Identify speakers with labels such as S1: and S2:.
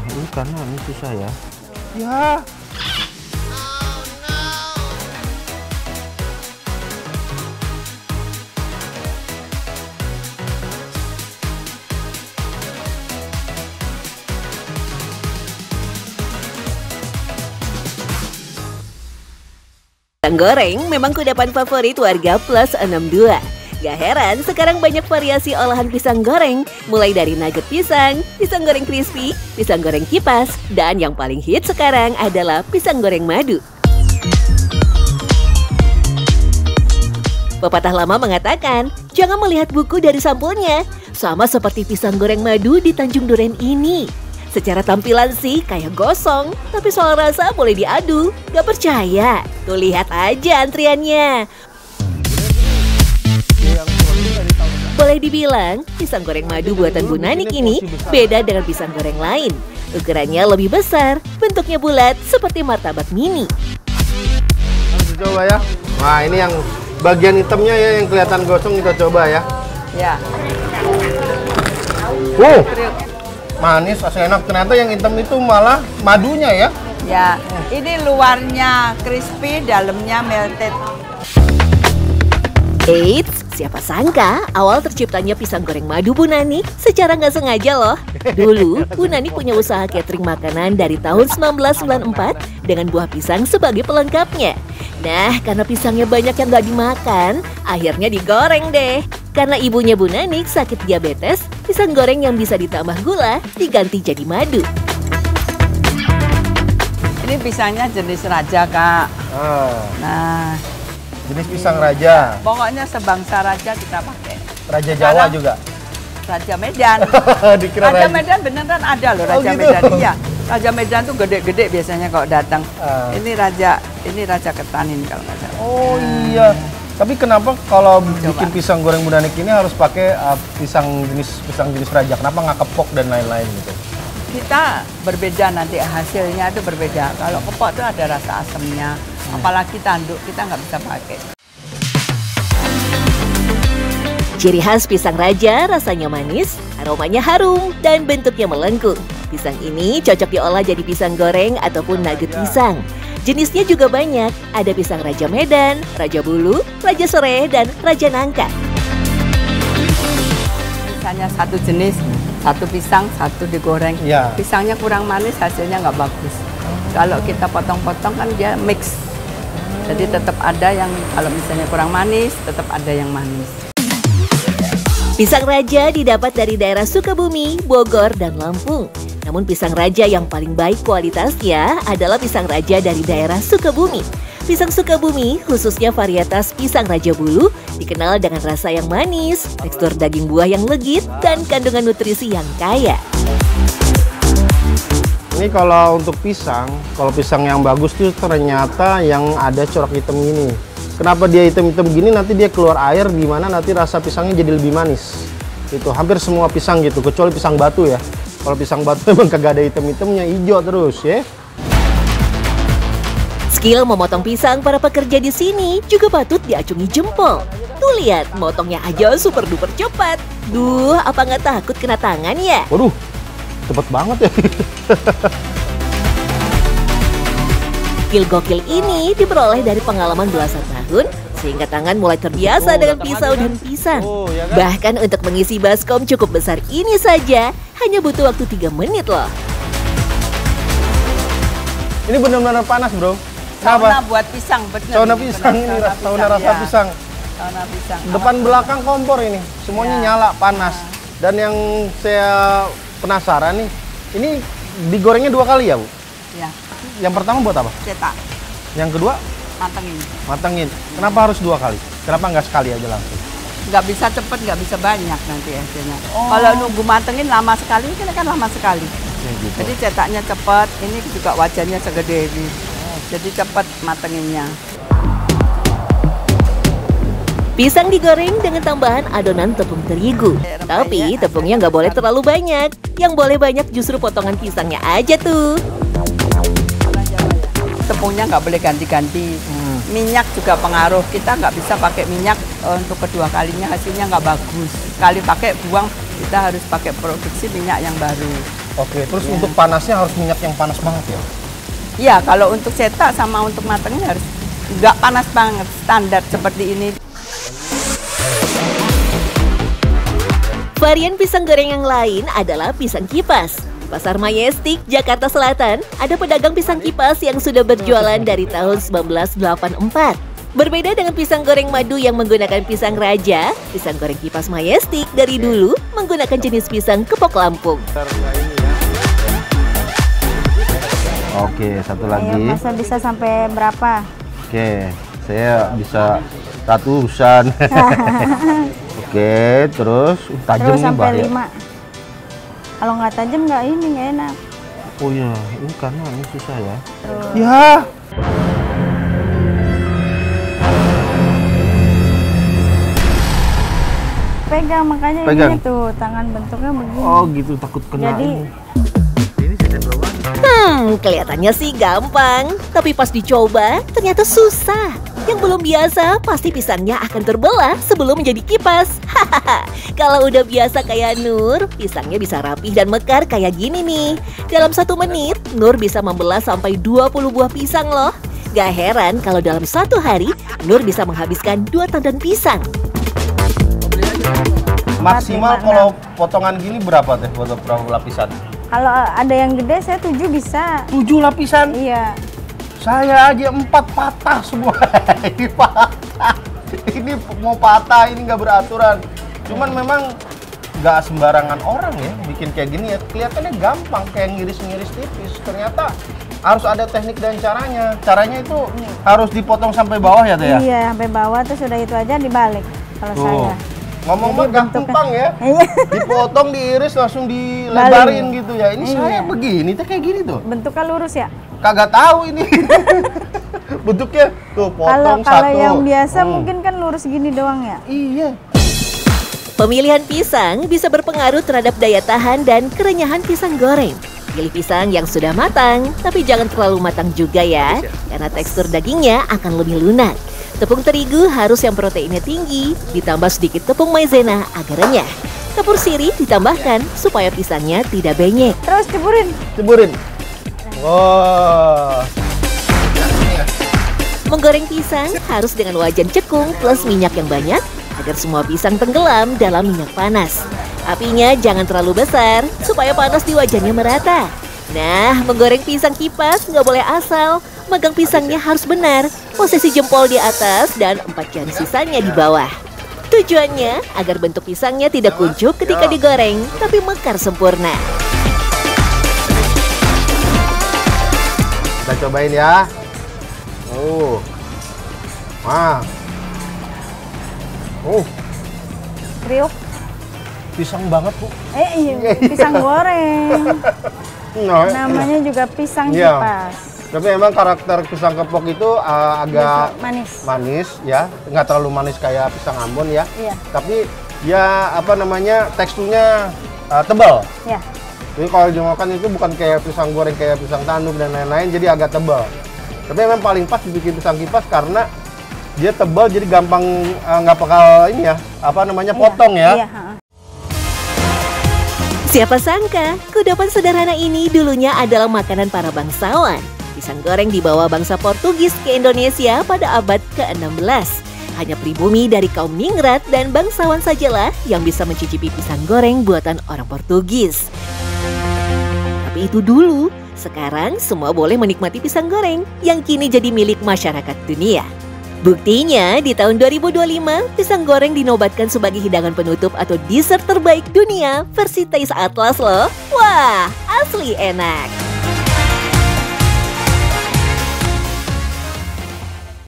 S1: Ini karena ini susah ya. Ya.
S2: Pisang goreng memang kudapan favorit warga Plus 62. Gak heran sekarang banyak variasi olahan pisang goreng, mulai dari nugget pisang, pisang goreng crispy, pisang goreng kipas, dan yang paling hit sekarang adalah pisang goreng madu. Pepatah lama mengatakan, jangan melihat buku dari sampulnya, sama seperti pisang goreng madu di Tanjung Duren ini. Secara tampilan sih kayak gosong, tapi soal rasa boleh diadu. Gak percaya? Tuh lihat aja antriannya. Boleh dibilang, pisang goreng madu buatan Bu Nanik ini beda dengan pisang goreng lain. Ukurannya lebih besar, bentuknya bulat seperti martabak mini.
S1: Kita coba ya. Nah ini yang bagian hitamnya ya yang kelihatan gosong kita coba ya.
S3: Ya.
S1: Manis, asli enak. Ternyata yang hitam itu malah madunya ya.
S3: Ya, ini luarnya crispy, dalamnya melted.
S2: Eits, siapa sangka awal terciptanya pisang goreng madu Bu Nanik secara nggak sengaja loh. Dulu, Bu Nanik punya usaha catering makanan dari tahun 1994 dengan buah pisang sebagai pelengkapnya. Nah, karena pisangnya banyak yang nggak dimakan, akhirnya digoreng deh. Karena ibunya Bu Nanik sakit diabetes, pisang goreng yang bisa ditambah gula diganti jadi madu.
S3: Ini pisangnya jenis raja, Kak. Nah,
S1: jenis pisang raja.
S3: Pokoknya sebangsa raja kita pakai.
S1: Raja Jawa juga.
S3: Raja Medan. Raja Medan beneran ada loh, Raja Medan. Iya, Raja Medan tuh gede-gede biasanya kalau datang. Ini raja Ketanin kalau nggak salah.
S1: Oh iya. Tapi kenapa kalau bikin pisang goreng Bu Nanik ini harus pakai pisang jenis raja? Kenapa nggak kepok dan lain-lain gitu?
S3: Kita berbeda nanti hasilnya itu berbeda. Kalau kepok itu ada rasa asamnya, apalagi tanduk kita nggak bisa pakai.
S2: Ciri khas pisang raja rasanya manis, aromanya harum, dan bentuknya melengkung. Pisang ini cocok diolah jadi pisang goreng ataupun nugget pisang. Jenisnya juga banyak, ada pisang Raja Medan, Raja Bulu, Raja Serai, dan Raja Nangka.
S3: Misalnya satu jenis, satu pisang, satu digoreng.
S1: Ya.
S3: Pisangnya kurang manis, hasilnya nggak bagus. Kalau kita potong-potong kan dia mix. Jadi tetap ada yang, kalau misalnya kurang manis, tetap ada yang manis.
S2: Pisang Raja didapat dari daerah Sukabumi, Bogor, dan Lampung. Namun pisang Raja yang paling baik kualitasnya adalah pisang Raja dari daerah Sukabumi. Pisang Sukabumi, khususnya varietas pisang Raja Bulu, dikenal dengan rasa yang manis, tekstur daging buah yang legit, dan kandungan nutrisi yang kaya.
S1: Ini kalau untuk pisang, kalau pisang yang bagus tuh ternyata yang ada corak hitam gini. Kenapa dia hitam-hitam gini? Nanti dia keluar air, gimana nanti rasa pisangnya jadi lebih manis. Itu hampir semua pisang gitu, kecuali pisang batu ya. Kalau pisang batu emang kagak ada hitam-hitamnya, hijau terus ya.
S2: Skill memotong pisang para pekerja di sini juga patut diacungi jempol. Tuh lihat, motongnya aja super duper cepat. Duh, apa nggak takut kena tangan ya?
S1: Waduh, cepet banget ya.
S2: Skill gokil ini diperoleh dari pengalaman belasan tahun, sehingga tangan mulai terbiasa dengan pisau dan pisang. Bahkan untuk mengisi baskom cukup besar ini saja, hanya butuh waktu 3 menit loh.
S1: Ini benar-benar panas bro.
S3: Sauna buat pisang, bener.
S1: Sauna pisang ini, sauna rasa pisang.
S3: Sauna pisang.
S1: Depan belakang kompor ini, semuanya nyala, panas. Dan yang saya penasaran nih, ini digorengnya 2 kali ya Bu?
S3: Ya.
S1: Yang pertama buat apa?
S3: Cetak.
S1: Yang kedua?
S3: Matengin.
S1: Matengin. Kenapa harus 2 kali? Kenapa nggak sekali aja langsung?
S3: Nggak bisa cepet, nggak bisa banyak nanti hasilnya. Kalau nunggu matengin lama sekali, ini kan lama sekali.
S1: Gitu.
S3: Jadi cetaknya cepet, ini juga wajannya segede ini. Jadi cepet matenginnya.
S2: Pisang digoreng dengan tambahan adonan tepung terigu. Tapi tepungnya nggak boleh terlalu banyak. Yang boleh banyak justru potongan pisangnya aja tuh.
S3: Tepungnya nggak boleh ganti-ganti. minyak juga pengaruh. Kita nggak bisa pakai minyak untuk kedua kalinya, hasilnya nggak bagus. Sekali pakai buang, kita harus pakai produksi minyak yang baru.
S1: Oke, terus untuk panasnya harus minyak yang panas banget ya?
S3: Iya, kalau untuk cetak sama untuk matangnya harus nggak panas banget, standar seperti ini.
S2: Varian pisang goreng yang lain adalah pisang kipas. Di Pasar Majestic, Jakarta Selatan, ada pedagang pisang kipas yang sudah berjualan dari tahun 1984. Berbeda dengan pisang goreng madu yang menggunakan pisang raja, pisang goreng kipas Majestic dari dulu menggunakan jenis pisang kepok Lampung.
S1: Oke, satu lagi.
S4: Ayo, masa bisa sampai berapa?
S1: Oke, saya bisa ratusan. Oke, terus tajam
S4: Terus
S1: nih
S4: sampai
S1: bahaya.
S4: 5. Kalau nggak tajam nggak ini nggak enak.
S1: Oh iya, ini karena ini susah ya.
S4: Terus.
S1: Ya.
S4: Pegang makanya
S1: Pegang.
S4: ini tuh tangan bentuknya begini.
S1: Oh gitu, takut kena.
S4: Jadi
S2: Kelihatannya sih gampang, tapi pas dicoba ternyata susah. Yang belum biasa pasti pisangnya akan terbelah sebelum menjadi kipas. Hahaha. Kalau udah biasa kayak Nur, pisangnya bisa rapih dan mekar kayak gini nih. Dalam 1 menit, Nur bisa membelah sampai 20 buah pisang loh. Gak heran kalau dalam 1 hari, Nur bisa menghabiskan 2 tandan pisang.
S1: Maksimal kalau potongan gini berapa teh buat berapa lapisan?
S4: kalau ada yang gede saya 7 bisa.
S1: 7 lapisan?
S4: Iya.
S1: Saya aja 4 patah semua. Ini patah. Ini mau patah, ini nggak beraturan. Cuman memang nggak sembarangan orang ya bikin kayak gini ya. Kelihatannya gampang kayak ngiris-ngiris tipis. Ternyata harus ada teknik dan caranya. Caranya itu harus dipotong sampai bawah ya teh ya?
S4: Iya, sampai bawah terus udah itu aja dibalik kalau saya.
S1: Ngomong-ngomong
S4: Jadi bentuknya-
S1: gampang ya.
S4: Iya.
S1: Dipotong, diiris, langsung dilebarin gitu ya. Ini saya begini tuh kayak gini tuh.
S4: Bentuknya lurus ya?
S1: Kagak tahu ini. Bentuknya tuh potong
S4: Kalau
S1: satu.
S4: yang biasa mungkin kan lurus gini doang ya.
S1: Iya.
S2: Pemilihan pisang bisa berpengaruh terhadap daya tahan dan kerenyahan pisang goreng. Pilih pisang yang sudah matang, tapi jangan terlalu matang juga ya, karena tekstur dagingnya akan lebih lunak. Tepung terigu harus yang proteinnya tinggi, ditambah sedikit tepung maizena agar renyah. Kapur sirih ditambahkan supaya pisangnya tidak benyek.
S4: Terus ceburin.
S1: Ceburin. Wow.
S2: Menggoreng pisang harus dengan wajan cekung plus minyak yang banyak agar semua pisang tenggelam dalam minyak panas. Apinya jangan terlalu besar supaya panas di wajannya merata. Nah, menggoreng pisang kipas nggak boleh asal. Megang pisangnya harus benar, posisi jempol di atas dan 4 jari sisanya di bawah. Tujuannya agar bentuk pisangnya tidak kuncup ketika digoreng, tapi mekar sempurna.
S1: Kita cobain ya. Wah.
S4: Kriuk.
S1: Pisang banget, Bu.
S4: Iya, pisang goreng.
S1: Nah,
S4: Namanya juga pisang
S1: Iya.
S4: kipas.
S1: tapi memang karakter pisang kepok itu agak
S4: Manis.
S1: manis ya, nggak terlalu manis kayak pisang Ambon ya.
S4: Iya.
S1: Tapi ya apa namanya teksturnya tebal.
S4: Ya.
S1: Jadi kalau dimakan itu bukan kayak pisang goreng kayak pisang tanduk dan lain-lain, jadi agak tebal. Tapi memang paling pas dibikin pisang kipas karena dia tebal, jadi gampang nggak bakal ini ya, apa namanya potong ya.
S4: Iya,
S2: Siapa sangka, kudapan sederhana ini dulunya adalah makanan para bangsawan. Pisang goreng dibawa bangsa Portugis ke Indonesia pada abad ke-16. Hanya pribumi dari kaum ningrat dan bangsawan sajalah yang bisa mencicipi pisang goreng buatan orang Portugis. Tapi itu dulu, sekarang semua boleh menikmati pisang goreng yang kini jadi milik masyarakat dunia. Buktinya, di tahun 2025, pisang goreng dinobatkan sebagai hidangan penutup atau dessert terbaik dunia versi Taste Atlas loh. Wah, asli enak!